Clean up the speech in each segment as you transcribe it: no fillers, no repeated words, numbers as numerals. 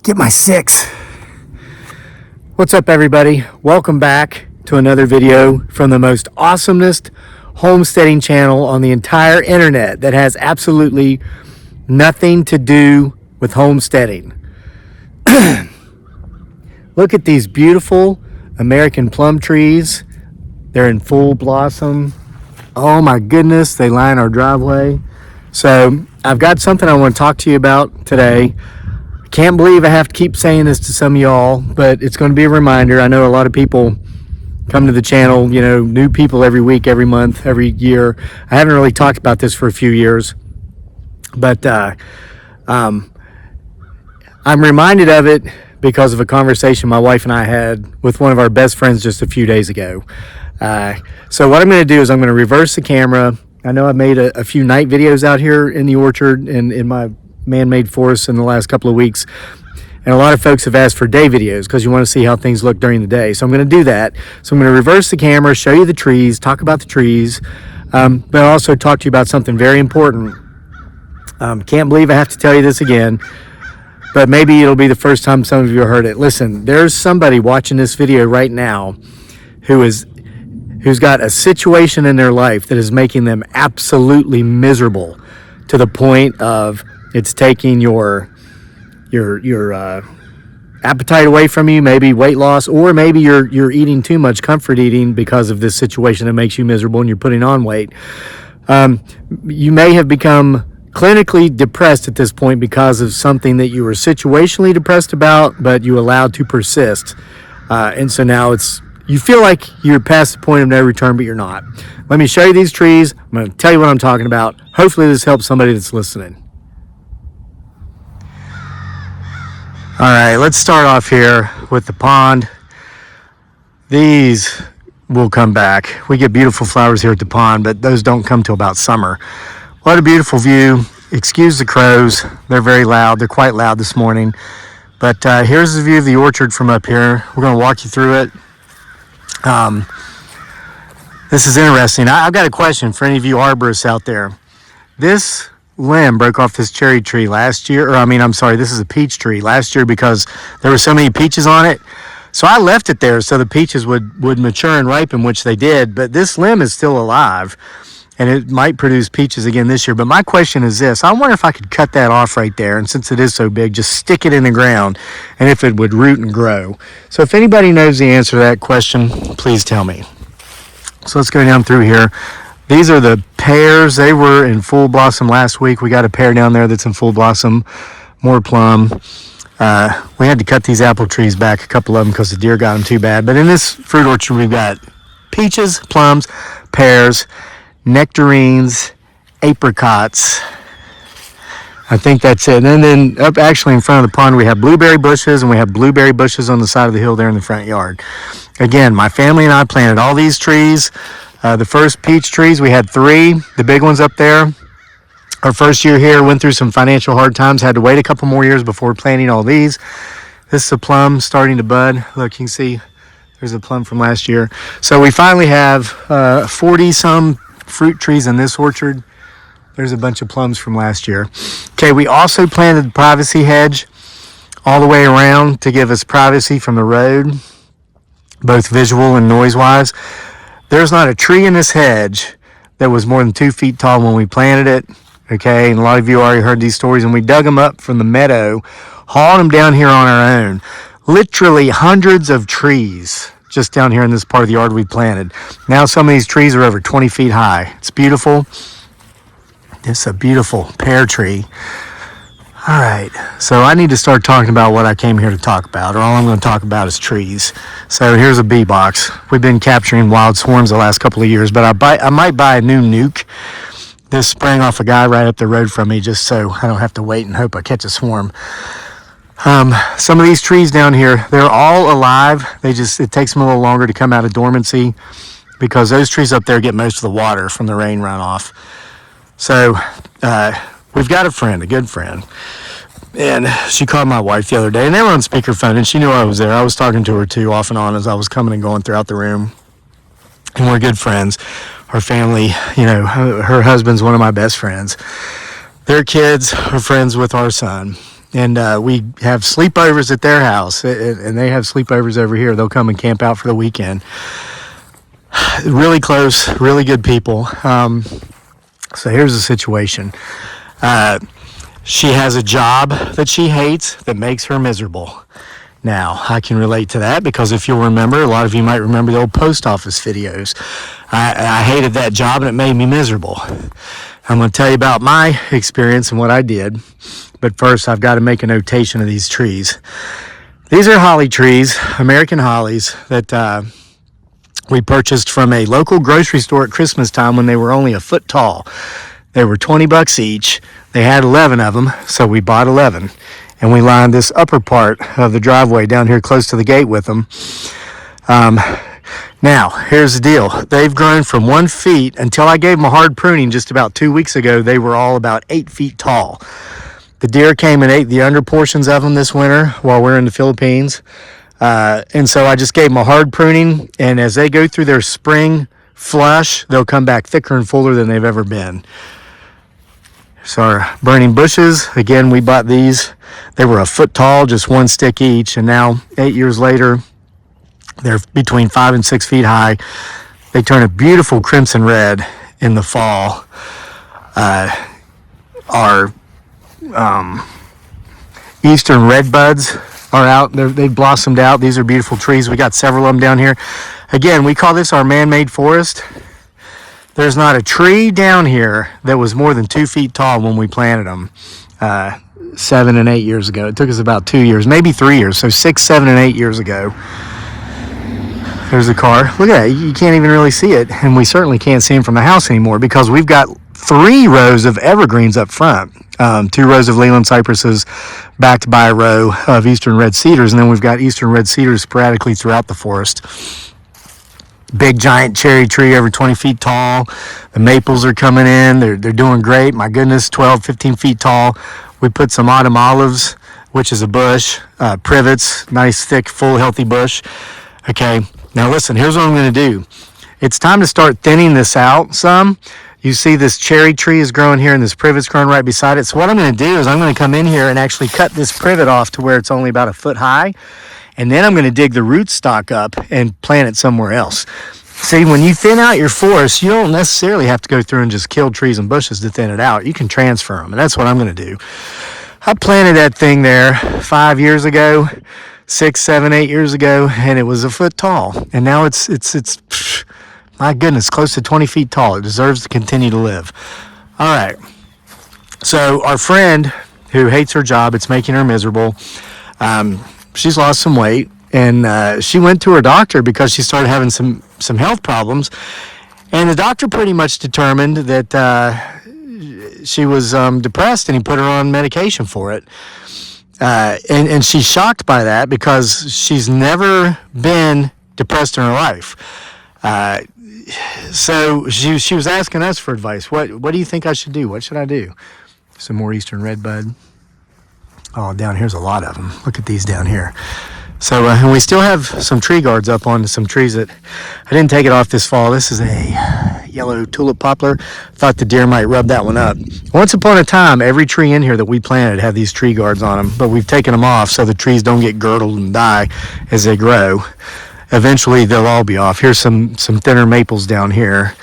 Get my 6. What's up, everybody? Welcome back to another video from the most awesomest homesteading channel on the entire internet that has absolutely nothing to do with homesteading. Look at these beautiful American plum trees. They're in full blossom. Oh my goodness, they line our driveway. So I've got something I want to talk to you about today. I can't believe I have to keep saying this to some of y'all, but it's going to be a reminder. I know a lot of people come to the channel, you know, new people every week, every month, every year. I haven't really talked about this for a few years, but I'm reminded of it because of a conversation my wife and I had with one of our best friends just a few days ago. So what I'm going to do is I'm going to reverse the camera. I know I've made a few night videos out here in the orchard and in my man-made forest in the last couple of weeks, and a lot of folks have asked for day videos because you want to see how things look during the day. So I'm going to do that. So I'm going to reverse the camera, show you the trees, talk about the trees, but also talk to you about something very important. Can't believe I have to tell you this again, but maybe it'll be the first time some of you heard it. Listen, there's somebody watching this video right now who's got a situation in their life that is making them absolutely miserable to the point of it's taking your appetite away from you, maybe weight loss, or maybe you're eating too much comfort eating because of this situation that makes you miserable and you're putting on weight. You may have become clinically depressed at this point because of something that you were situationally depressed about, but you allowed to persist. And so now you feel like you're past the point of no return, but you're not. Let me show you these trees. I'm going to tell you what I'm talking about. Hopefully this helps somebody that's listening. All right, let's start off here with the pond. These will come back. We get beautiful flowers here at the pond, but those don't come till about summer. What a beautiful view. Excuse the crows. They're very loud. They're quite loud this morning. But here's the view of the orchard from up here. We're going to walk you through it. This is interesting. I've got a question for any of you arborists out there. This limb broke off this cherry tree last year, this is a peach tree last year because there were so many peaches on it. So I left it there so the peaches would mature and ripen, which they did, but this limb is still alive and it might produce peaches again this year. But my question is this: I wonder if I could cut that off right there, and since it is so big, just stick it in the ground and if it would root and grow. So if anybody knows the answer to that question, please tell me. So let's go down through here. These are the pears. They were in full blossom last week. We got a pear down there that's in full blossom, more plum. We had to cut these apple trees back, a couple of them, because the deer got them too bad. But in this fruit orchard, we've got peaches, plums, pears, nectarines, apricots. I think that's it. And then up actually in front of the pond, we have blueberry bushes, and we have blueberry bushes on the side of the hill there in the front yard. Again, my family and I planted all these trees. The first peach trees, we had 3, the big ones up there. Our first year here, went through some financial hard times, had to wait a couple more years before planting all these. This is a plum starting to bud. Look, you can see there's a plum from last year. So we finally have 40-some fruit trees in this orchard. There's a bunch of plums from last year. Okay, we also planted the privacy hedge all the way around to give us privacy from the road, both visual and noise-wise. There's not a tree in this hedge that was more than 2 feet tall when we planted it, okay? And a lot of you already heard these stories, and we dug them up from the meadow, hauled them down here on our own. Literally hundreds of trees just down here in this part of the yard we planted. Now some of these trees are over 20 feet high. It's beautiful. It's a beautiful pear tree. All right, so I need to start talking about what I came here to talk about, or all I'm going to talk about is trees. So here's a bee box. We've been capturing wild swarms the last couple of years, but I might buy a new nuke. This sprang off a guy right up the road from me just so I don't have to wait and hope I catch a swarm. Some of these trees down here, they're all alive. It takes them a little longer to come out of dormancy because those trees up there get most of the water from the rain runoff. So, we've got a good friend, and she called my wife the other day, and they were on speakerphone, and she knew I was there. I was talking to her too, off and on, as I was coming and going throughout the room, and we're good friends. Our family, her husband's one of my best friends. Their kids are friends with our son, and we have sleepovers at their house, and they have sleepovers over here. They'll come and camp out for the weekend. Really close, really good people. So here's the situation. She has a job that she hates that makes her miserable. Now, I can relate to that because if you'll remember, a lot of you might remember the old post office videos. I hated that job and it made me miserable. I'm going to tell you about my experience and what I did. But first, I've got to make a notation of these trees. These are holly trees, American hollies, that we purchased from a local grocery store at Christmas time when they were only a foot tall. They were $20 each. They had 11 of them, so we bought 11. And we lined this upper part of the driveway down here close to the gate with them. Now, here's the deal. They've grown from 1 feet until I gave them a hard pruning just about 2 weeks ago. They were all about 8 feet tall. The deer came and ate the under portions of them this winter while we're in the Philippines. And so I just gave them a hard pruning. And as they go through their spring flush, they'll come back thicker and fuller than they've ever been. So our burning bushes, again, we bought these. They were a foot tall, just 1 stick each. And now, 8 years later, they're between 5 and 6 feet high. They turn a beautiful crimson red in the fall. Our eastern red buds are out. They've blossomed out. These are beautiful trees. We got several of them down here. Again, we call this our man-made forest. There's not a tree down here that was more than 2 feet tall when we planted them 7 and 8 years ago. It took us about 2 years, maybe 3 years. So 6, 7, and 8 years ago. There's the car. Look at that. You can't even really see it. And we certainly can't see them from the house anymore because we've got 3 rows of evergreens up front. 2 rows of Leland cypresses backed by a row of eastern red cedars. And then we've got eastern red cedars sporadically throughout the forest. Big giant cherry tree over 20 feet tall. The maples are coming in. They're doing great. My goodness, 12, 15 feet tall. We put some autumn olives, which is a bush, privets, nice, thick, full, healthy bush. Okay, now listen, here's what I'm going to do. It's time to start thinning this out some. You see this cherry tree is growing here and this privet's growing right beside it. So what I'm going to do is I'm going to come in here and actually cut this privet off to where it's only about a foot high. And then I'm going to dig the rootstock up and plant it somewhere else. See, when you thin out your forest, you don't necessarily have to go through and just kill trees and bushes to thin it out. You can transfer them, and that's what I'm going to do. I planted that thing there 5 years ago, 6, 7, 8 years ago, and it was a foot tall. And now it's my goodness, close to 20 feet tall. It deserves to continue to live. All right. So our friend who hates her job, it's making her miserable. She's lost some weight, and she went to her doctor because she started having some health problems. And the doctor pretty much determined that she was depressed, and he put her on medication for it. And she's shocked by that because she's never been depressed in her life. So she was asking us for advice. What do you think I should do? What should I do? Some more eastern redbud. Oh, down here's a lot of them. Look at these down here. So and we still have some tree guards up on some trees that I didn't take it off this fall. This is a yellow tulip poplar. Thought the deer might rub that one up. Once upon a time, every tree in here that we planted had these tree guards on them, but we've taken them off so the trees don't get girdled and die as they grow. Eventually, they'll all be off. Here's some thinner maples down here.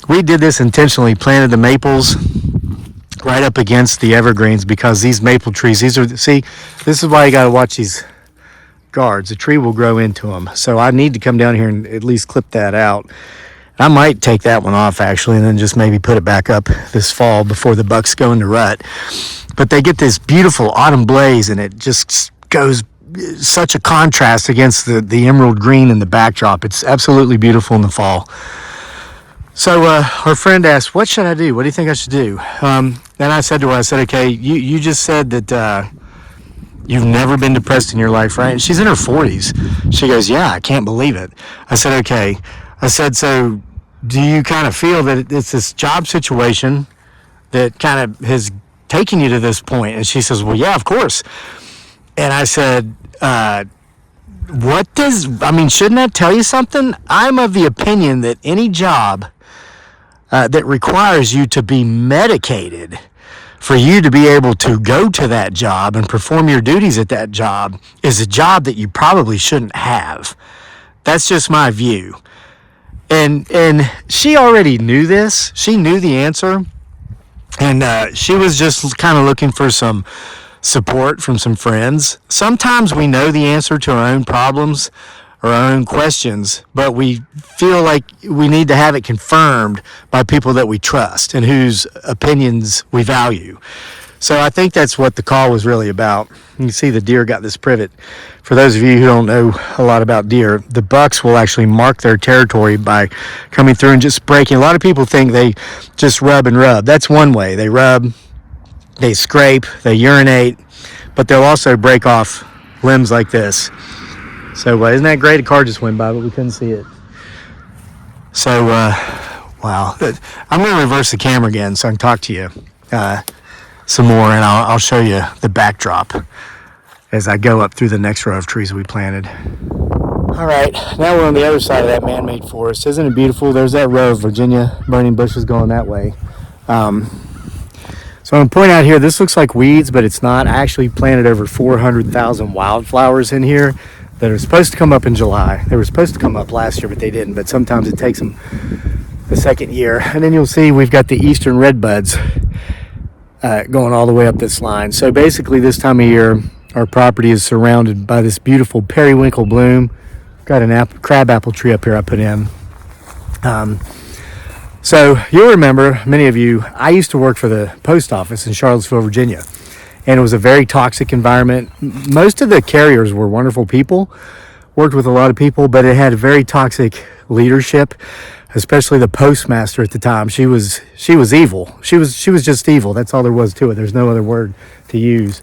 We did this intentionally, planted the maples right up against the evergreens because these maple trees, this is why you got to watch these guards. The tree will grow into them. So I need to come down here and at least clip that out. I might take that one off actually and then just maybe put it back up this fall before the bucks go into rut. But they get this beautiful autumn blaze and it just goes such a contrast against the emerald green in the backdrop. It's absolutely beautiful in the fall. So our friend asked, what should I do? What do you think I should do? Then I said to her, okay, you just said that you've never been depressed in your life, right? And she's in her 40s. She goes, yeah, I can't believe it. I said, okay. I said, so do you kind of feel that it's this job situation that kind of has taken you to this point? And she says, well, yeah, of course. And I said, shouldn't that tell you something? I'm of the opinion that any job that requires you to be medicated for you to be able to go to that job and perform your duties at that job is a job that you probably shouldn't have. That's just my view. And she already knew this. She knew the answer. And she was just kind of looking for some support from some friends. Sometimes we know the answer to our own problems or our own questions, but we feel like we need to have it confirmed by people that we trust and whose opinions we value. So I think that's what the call was really about. You can see the deer got this privet. For those of you who don't know a lot about deer, the bucks will actually mark their territory by coming through and just breaking. A lot of people think they just rub and rub. That's one way. They rub, they scrape, they urinate, but they'll also break off limbs like this. So isn't that great? A car just went by, but we couldn't see it. So, wow. I'm going to reverse the camera again so I can talk to you some more, and I'll show you the backdrop as I go up through the next row of trees we planted. All right, now we're on the other side of that man-made forest. Isn't it beautiful? There's that row of Virginia burning bushes going that way. So I'm going to point out here, this looks like weeds, but it's not. I actually planted over 400,000 wildflowers in here that are supposed to come up in July. They were supposed to come up last year, but they didn't. But sometimes it takes them the second year. And then you'll see we've got the eastern redbuds going all the way up this line. So basically this time of year, our property is surrounded by this beautiful periwinkle bloom. Got an crab apple tree up here I put in. So you'll remember, many of you, I used to work for the post office in Charlottesville, Virginia. And it was a very toxic environment. Most of the carriers were wonderful people, worked with a lot of people, but it had a very toxic leadership, especially the postmaster at the time. She was evil. She was just evil. That's all there was to it. There's no other word to use.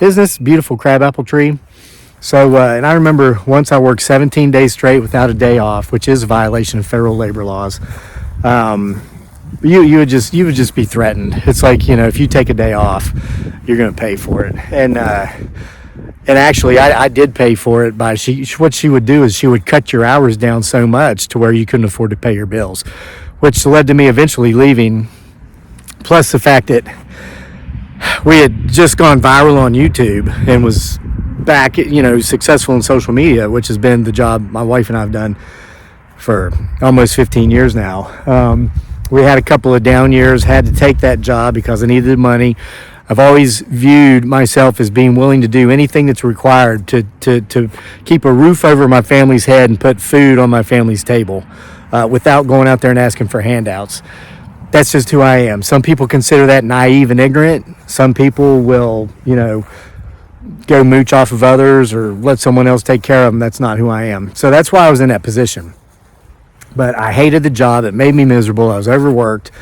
Isn't this beautiful crabapple tree? So, and I remember once I worked 17 days straight without a day off, which is a violation of federal labor laws. You would just be threatened. It's like, if you take a day off, you're going to pay for it. And actually, I did pay for it by what she would do is she would cut your hours down so much to where you couldn't afford to pay your bills, which led to me eventually leaving. Plus the fact that we had just gone viral on YouTube and was back, successful in social media, which has been the job my wife and I have done for almost 15 years now. We had a couple of down years, had to take that job because I needed the money. I've always viewed myself as being willing to do anything that's required to keep a roof over my family's head and put food on my family's table without going out there and asking for handouts. That's just who I am. Some people consider that naive and ignorant. Some people will, go mooch off of others or let someone else take care of them. That's not who I am. So that's why I was in that position. But I hated the job. It made me miserable. I was overworked.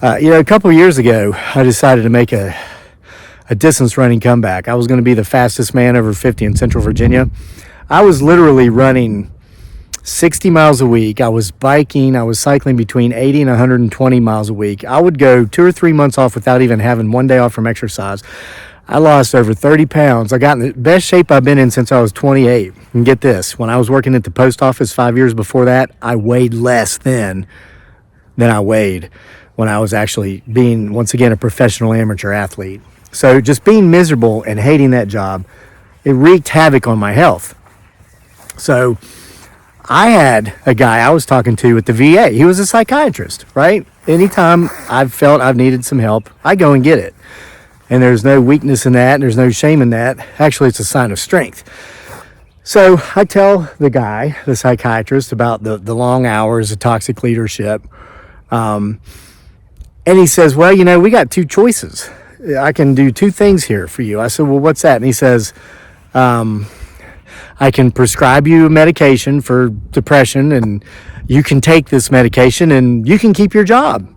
A couple of years ago, I decided to make a distance running comeback. I was going to be the fastest man over 50 in Central Virginia. I was literally running 60 miles a week. I was biking. I was cycling between 80 and 120 miles a week. I would go 2 or 3 months off without even having one day off from exercise. I lost over 30 pounds. I got in the best shape I've been in since I was 28. And get this, when I was working at the post office 5 years before that, I weighed less then than I weighed when I was actually being, once again, a professional amateur athlete. So just being miserable and hating that job, it wreaked havoc on my health. So I had a guy I was talking to at the VA. He was a psychiatrist, right? Anytime I've felt I've needed some help, I go and get it. And there's no weakness in that, and there's no shame in that. Actually, it's a sign of strength. So I tell the guy, the psychiatrist, about the long hours, the toxic leadership. And he says, well, we got two choices. I can do two things here for you. I said, well, what's that? And he says, I can prescribe you a medication for depression, and you can take this medication, and you can keep your job.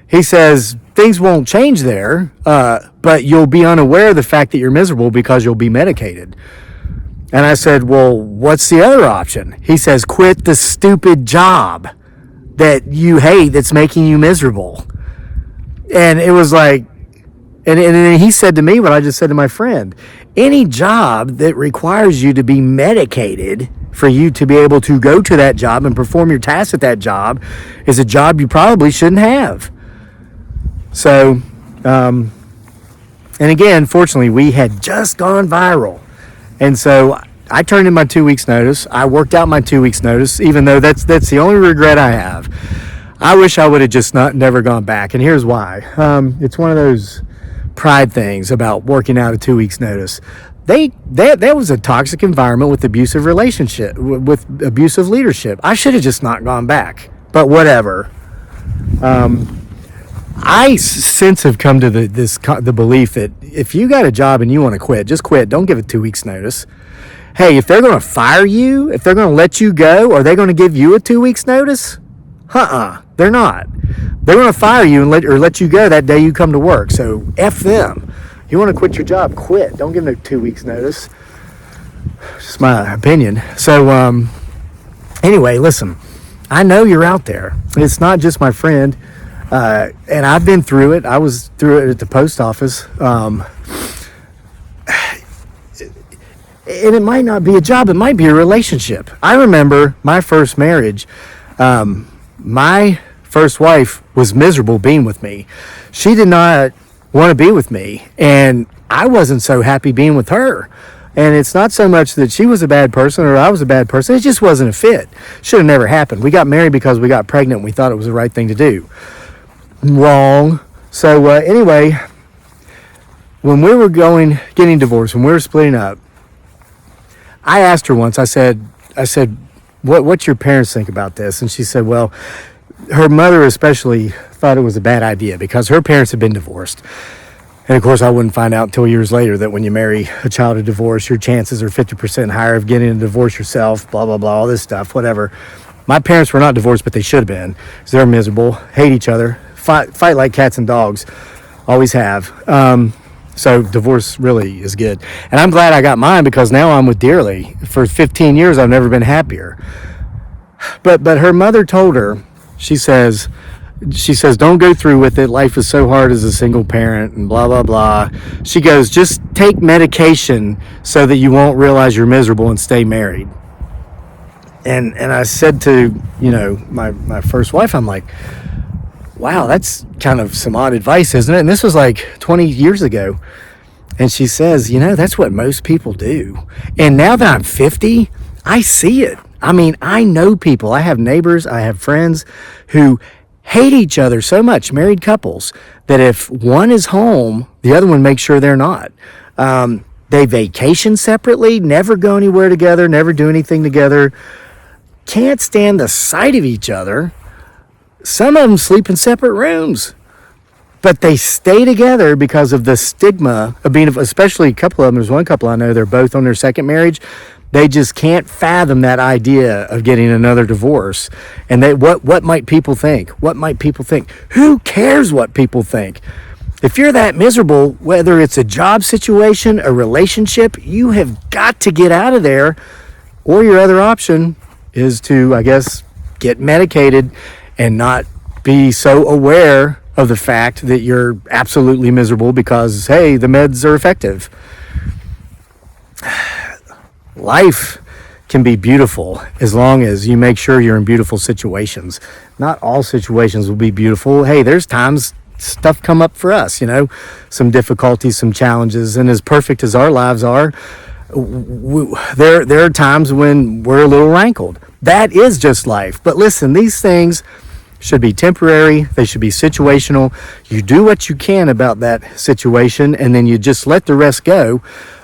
He says, things won't change there, but you'll be unaware of the fact that you're miserable because you'll be medicated. And I said, well, what's the other option? He says, quit the stupid job that you hate that's making you miserable. And it was like, and then he said to me what I just said to my friend, any job that requires you to be medicated for you to be able to go to that job and perform your tasks at that job is a job you probably shouldn't have. So And again, fortunately, we had just gone viral. And so I turned in my 2 weeks notice. I worked out my 2 weeks notice, even though that's the only regret I have. I wish I would have just never gone back. And here's why. It's one of those pride things about working out a 2 weeks notice. That was a toxic environment with abusive relationship, with abusive leadership. I should have just not gone back, but whatever. I since have come to the belief that if you got a job and you want to quit, just quit. Don't give it 2 weeks notice. Hey, if they're going to fire you, if they're going to let you go, are they going to give you a 2 weeks notice? They're not. They're going to fire you and let you go that day you come to work. So F them. You want to quit your job, quit. Don't give them 2 weeks notice. Just my opinion. So anyway, listen, I know you're out there. It's not just my friend. And I've been through it. I was through it at the post office. And it might not be a job. It might be a relationship. I remember my first marriage. My first wife was miserable being with me. She did not want to be with me. And I wasn't so happy being with her. And it's not so much that she was a bad person or I was a bad person. It just wasn't a fit. Should have never happened. We got married because we got pregnant and we thought it was the right thing to do. Wrong. So anyway, when we were getting divorced, when we were splitting up, I asked her once, I said, what's your parents think about this? And she said, well, her mother especially thought it was a bad idea because her parents had been divorced. And of course, I wouldn't find out until years later that when you marry a child of divorce, your chances are 50% higher of getting a divorce yourself, blah, blah, blah, all this stuff, whatever. My parents were not divorced, but they should have been. Because they're miserable, hate each other, fight like cats and dogs, always have. So divorce really is good. And I'm glad I got mine because now I'm with Dearly. For 15 years, I've never been happier. But her mother told her, she says, don't go through with it. Life is so hard as a single parent and blah, blah, blah. She goes, just take medication so that you won't realize you're miserable and stay married. And I said to, my first wife, I'm like, wow, that's kind of some odd advice, isn't it? And this was like 20 years ago. And she says, that's what most people do. And now that I'm 50, I see it. I mean, I know people. I have neighbors, I have friends who hate each other so much, married couples, that if one is home, the other one makes sure they're not. They vacation separately, never go anywhere together, never do anything together, can't stand the sight of each other. Some of them sleep in separate rooms, but they stay together because of the stigma of being, especially a couple of them. There's one couple I know, they're both on their second marriage. They just can't fathom that idea of getting another divorce. And what might people think? What might people think? Who cares what people think? If you're that miserable, whether it's a job situation, a relationship, you have got to get out of there. Or your other option is to, I guess, get medicated and not be so aware of the fact that you're absolutely miserable because, hey, the meds are effective. Life can be beautiful as long as you make sure you're in beautiful situations. Not all situations will be beautiful. Hey, there's times stuff come up for us, some difficulties, some challenges, and as perfect as our lives are, there are times when we're a little rankled. That is just life. But listen, these things should be temporary. They should be situational. You do what you can about that situation, and then you just let the rest go.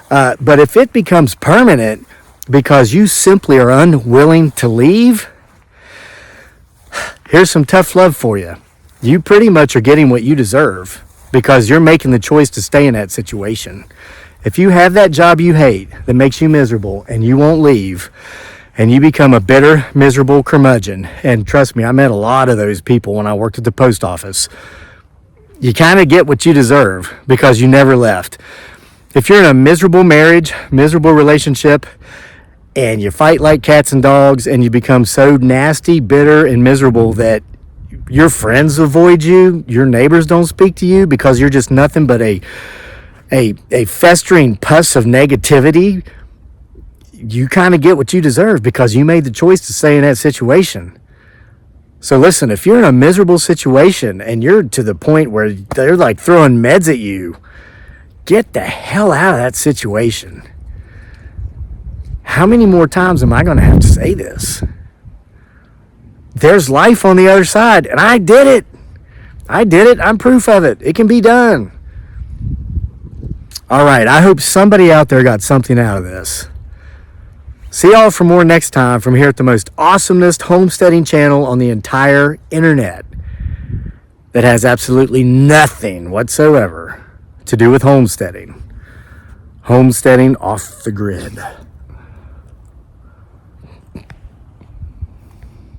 But if it becomes permanent because you simply are unwilling to leave, here's some tough love for you. You pretty much are getting what you deserve because you're making the choice to stay in that situation. If you have that job you hate that makes you miserable and you won't leave, and you become a bitter, miserable curmudgeon, and trust me, I met a lot of those people when I worked at the post office, you kind of get what you deserve because you never left. If you're in a miserable marriage, miserable relationship, and you fight like cats and dogs, and you become so nasty, bitter, and miserable that your friends avoid you, your neighbors don't speak to you because you're just nothing but a festering pus of negativity, you kind of get what you deserve because you made the choice to stay in that situation. So listen, if you're in a miserable situation and you're to the point where they're like throwing meds at you, Get the hell out of that situation. How many more times am I going to have to say this? There's life on the other side, and I did it. I did it. I'm proof of it. It can be done. All right, I hope somebody out there got something out of this. See y'all for more next time from here at the most awesomest homesteading channel on the entire internet that has absolutely nothing whatsoever to do with homesteading. Homesteading off the grid.